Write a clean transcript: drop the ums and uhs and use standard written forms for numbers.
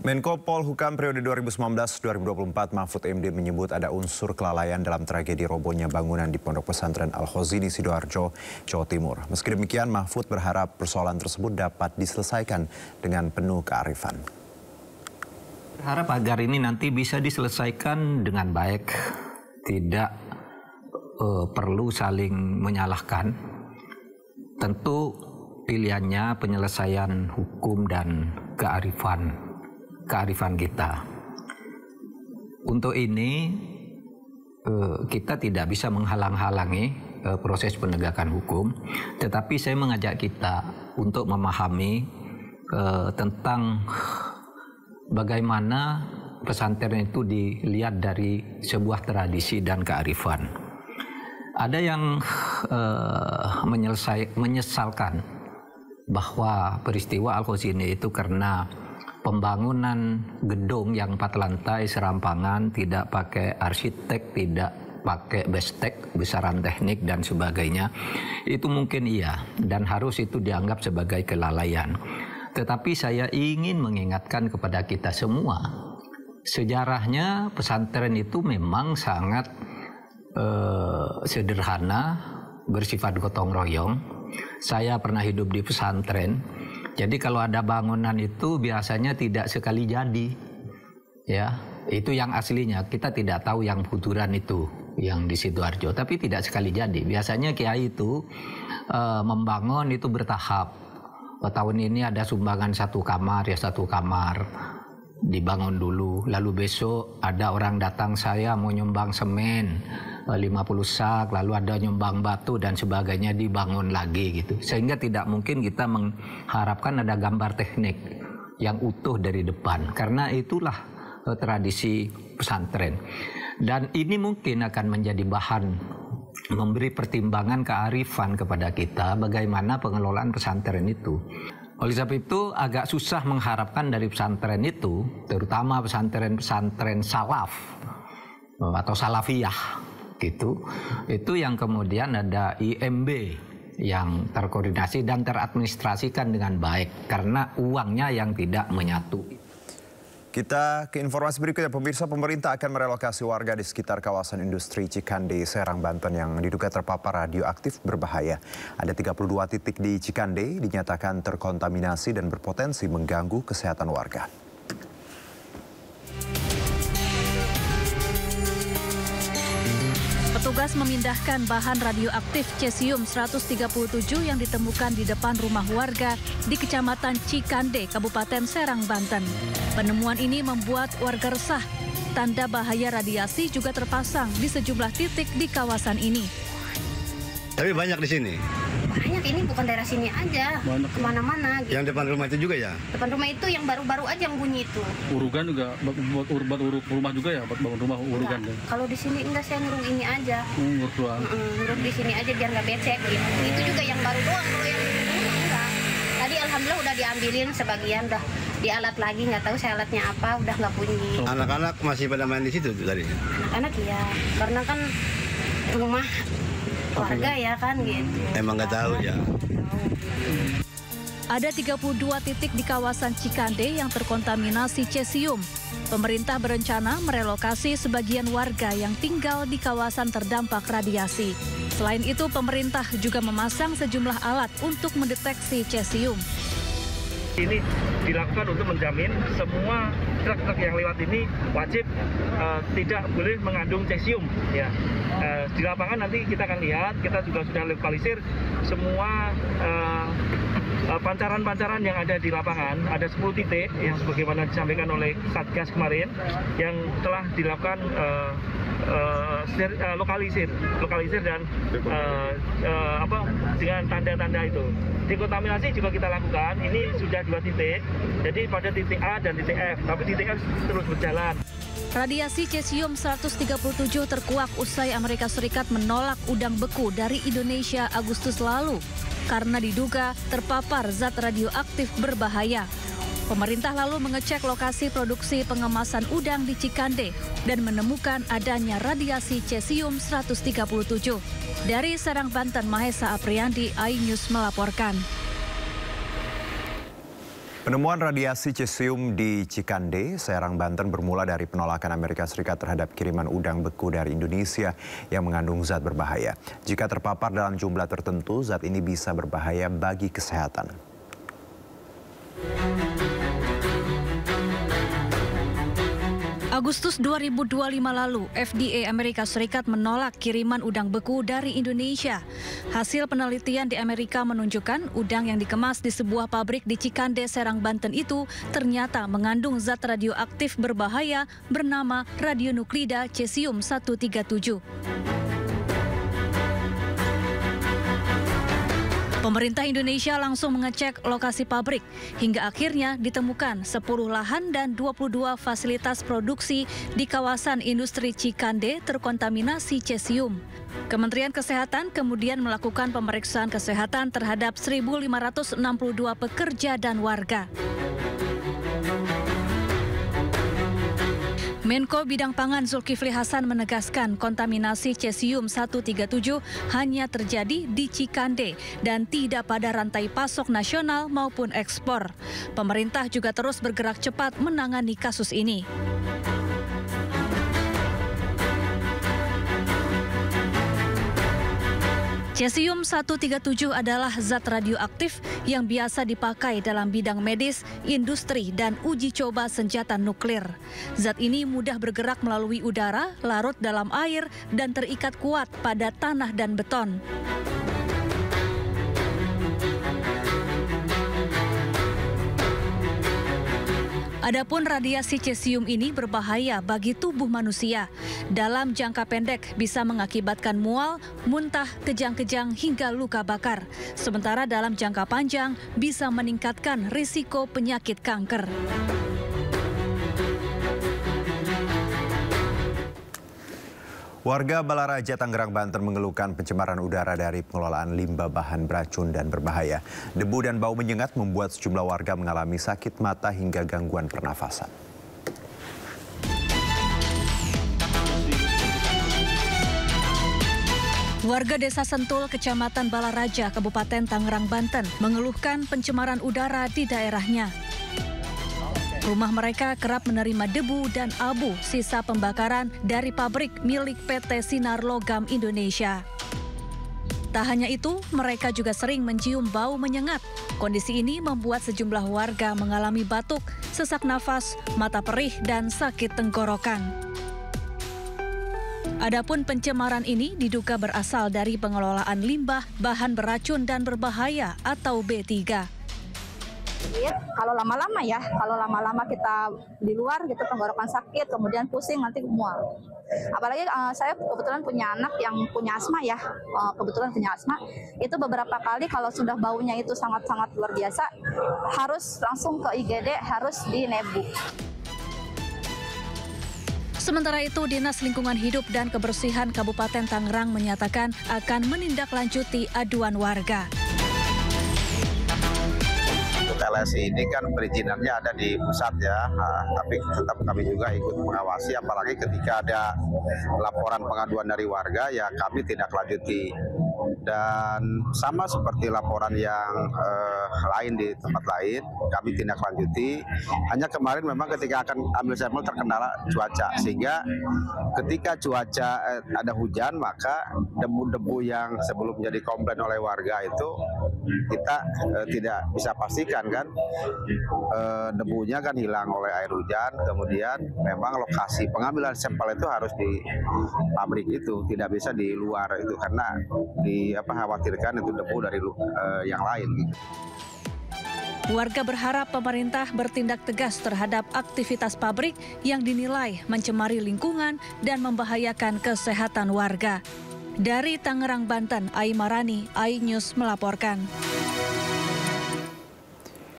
Menko Polhukam periode 2019-2024 Mahfud MD menyebut ada unsur kelalaian dalam tragedi robohnya bangunan di Pondok Pesantren Al-Khozini, Sidoarjo, Jawa Timur. Meski demikian, Mahfud berharap persoalan tersebut dapat diselesaikan dengan penuh kearifan. Berharap agar ini nanti bisa diselesaikan dengan baik, tidak perlu saling menyalahkan. Tentu pilihannya penyelesaian hukum dan kearifan kita. Untuk ini kita tidak bisa menghalang-halangi proses penegakan hukum, tetapi saya mengajak kita untuk memahami tentang bagaimana pesantren itu dilihat dari sebuah tradisi dan kearifan. Ada yang menyesalkan bahwa peristiwa Al-Khozini itu karena pembangunan gedung yang 4 lantai serampangan, tidak pakai arsitek, tidak pakai bestek, besaran teknik dan sebagainya, itu mungkin iya dan harus itu dianggap sebagai kelalaian. Tetapi saya ingin mengingatkan kepada kita semua, sejarahnya pesantren itu memang sangat sederhana, bersifat gotong royong. Saya pernah hidup di pesantren. Jadi kalau ada bangunan itu biasanya tidak sekali jadi, ya itu yang aslinya. Kita tidak tahu yang futuran itu, yang di Sidoarjo, tapi tidak sekali jadi. Biasanya kiai itu membangun itu bertahap. Tahun ini ada sumbangan 1 kamar, ya 1 kamar dibangun dulu. Lalu besok ada orang datang, saya mau nyumbang semen 50 sak, lalu ada nyumbang batu dan sebagainya, dibangun lagi gitu. Sehingga tidak mungkin kita mengharapkan ada gambar teknik yang utuh dari depan, karena itulah tradisi pesantren. Dan ini mungkin akan menjadi bahan memberi pertimbangan kearifan kepada kita bagaimana pengelolaan pesantren itu. Oleh sebab itu agak susah mengharapkan dari pesantren itu, terutama pesantren-pesantren salaf atau salafiyah gitu, itu yang kemudian ada IMB yang terkoordinasi dan teradministrasikan dengan baik karena uangnya yang tidak menyatu. Kita ke informasi berikutnya, pemirsa. Pemerintah akan merelokasi warga di sekitar kawasan industri Cikande, Serang, Banten yang diduga terpapar radioaktif berbahaya. Ada 32 titik di Cikande dinyatakan terkontaminasi dan berpotensi mengganggu kesehatan warga. Petugas memindahkan bahan radioaktif cesium 137 yang ditemukan di depan rumah warga di Kecamatan Cikande, Kabupaten Serang, Banten. Penemuan ini membuat warga resah. Tanda bahaya radiasi juga terpasang di sejumlah titik di kawasan ini. Tapi banyak di sini? Banyak, ini bukan daerah sini aja, kemana-mana. Gitu. Yang depan rumah itu juga ya? Depan rumah itu yang baru-baru aja yang bunyi itu. Urugan juga, buat rumah juga ya, buat bangun rumah urugan ya? Kalau di sini enggak, saya nguruk ini aja. Nguruk doang? Nguruk di sini aja biar nggak becek gitu. Itu juga yang baru doang, kalau yang enggak. Tadi alhamdulillah udah diambilin sebagian, udah dialat lagi, nggak tahu saya alatnya apa, udah nggak bunyi. Anak-anak masih pada main di situ tadi? Anak-anak iya, karena kan rumah warga ya kan gitu. Emang nggak tahu ya. Ada 32 titik di kawasan Cikande yang terkontaminasi cesium. Pemerintah berencana merelokasi sebagian warga yang tinggal di kawasan terdampak radiasi. Selain itu, pemerintah juga memasang sejumlah alat untuk mendeteksi cesium. Ini dilakukan untuk menjamin semua truk-truk yang lewat ini wajib tidak boleh mengandung cesium. Ya. Di lapangan nanti kita akan lihat, kita juga sudah lokalisir semua pancaran-pancaran yang ada di lapangan. Ada 10 titik yang sebagaimana disampaikan oleh Satgas kemarin yang telah dilakukan lokalisir dan dengan tanda-tanda itu. Dekontaminasi juga kita lakukan. Ini sudah 2 titik. Jadi pada titik A dan titik F, tapi titik F terus berjalan. Radiasi cesium 137 terkuak usai Amerika Serikat menolak udang beku dari Indonesia Agustus lalu karena diduga terpapar zat radioaktif berbahaya. Pemerintah lalu mengecek lokasi produksi pengemasan udang di Cikande dan menemukan adanya radiasi cesium 137. Dari Serang, Banten, Mahesa Apriandi, iNews melaporkan. Penemuan radiasi cesium di Cikande, Serang, Banten bermula dari penolakan Amerika Serikat terhadap kiriman udang beku dari Indonesia yang mengandung zat berbahaya. Jika terpapar dalam jumlah tertentu, zat ini bisa berbahaya bagi kesehatan. Agustus 2025 lalu, FDA Amerika Serikat menolak kiriman udang beku dari Indonesia. Hasil penelitian di Amerika menunjukkan udang yang dikemas di sebuah pabrik di Cikande, Serang, Banten itu ternyata mengandung zat radioaktif berbahaya bernama radionuklida cesium 137. Pemerintah Indonesia langsung mengecek lokasi pabrik hingga akhirnya ditemukan 10 lahan dan 22 fasilitas produksi di kawasan industri Cikande terkontaminasi cesium. Kementerian Kesehatan kemudian melakukan pemeriksaan kesehatan terhadap 1.562 pekerja dan warga. Menko Bidang Pangan Zulkifli Hasan menegaskan kontaminasi cesium 137 hanya terjadi di Cikande dan tidak pada rantai pasok nasional maupun ekspor. Pemerintah juga terus bergerak cepat menangani kasus ini. Cesium 137 adalah zat radioaktif yang biasa dipakai dalam bidang medis, industri, dan uji coba senjata nuklir. Zat ini mudah bergerak melalui udara, larut dalam air, dan terikat kuat pada tanah dan beton. Adapun radiasi cesium ini berbahaya bagi tubuh manusia. Dalam jangka pendek bisa mengakibatkan mual, muntah, kejang-kejang hingga luka bakar. Sementara dalam jangka panjang bisa meningkatkan risiko penyakit kanker. Warga Balaraja, Tangerang, Banten mengeluhkan pencemaran udara dari pengelolaan limbah bahan beracun dan berbahaya. Debu dan bau menyengat membuat sejumlah warga mengalami sakit mata hingga gangguan pernafasan. Warga Desa Sentul, Kecamatan Balaraja, Kabupaten Tangerang, Banten mengeluhkan pencemaran udara di daerahnya. Rumah mereka kerap menerima debu dan abu sisa pembakaran dari pabrik milik PT Sinar Logam Indonesia. Tak hanya itu, mereka juga sering mencium bau menyengat. Kondisi ini membuat sejumlah warga mengalami batuk, sesak nafas, mata perih, dan sakit tenggorokan. Adapun pencemaran ini diduga berasal dari pengelolaan limbah bahan beracun dan berbahaya atau B3. Kalau lama-lama kita di luar gitu tenggorokan sakit, kemudian pusing, nanti mual. Apalagi saya kebetulan punya anak yang punya asma ya, itu beberapa kali kalau sudah baunya itu sangat-sangat luar biasa, harus langsung ke IGD, harus di nebu. Sementara itu, Dinas Lingkungan Hidup dan Kebersihan Kabupaten Tangerang menyatakan akan menindaklanjuti aduan warga. LSI ini kan perizinannya ada di pusat ya, tapi tetap kami juga ikut mengawasi, apalagi ketika ada laporan pengaduan dari warga ya kami tindak lanjuti. Dan sama seperti laporan yang lain di tempat lain, kami tindak lanjuti. Hanya kemarin memang ketika akan ambil sampel terkendala cuaca, sehingga ketika cuaca ada hujan maka debu-debu yang sebelumnya dikomplain oleh warga itu kita tidak bisa pastikan kan, debunya kan hilang oleh air hujan. Kemudian memang lokasi pengambilan sampel itu harus di pabrik itu, tidak bisa di luar itu karena khawatirkan itu debu dari yang lain. Warga berharap pemerintah bertindak tegas terhadap aktivitas pabrik yang dinilai mencemari lingkungan dan membahayakan kesehatan warga. Dari Tangerang, Banten, Ai Marani, iNews melaporkan.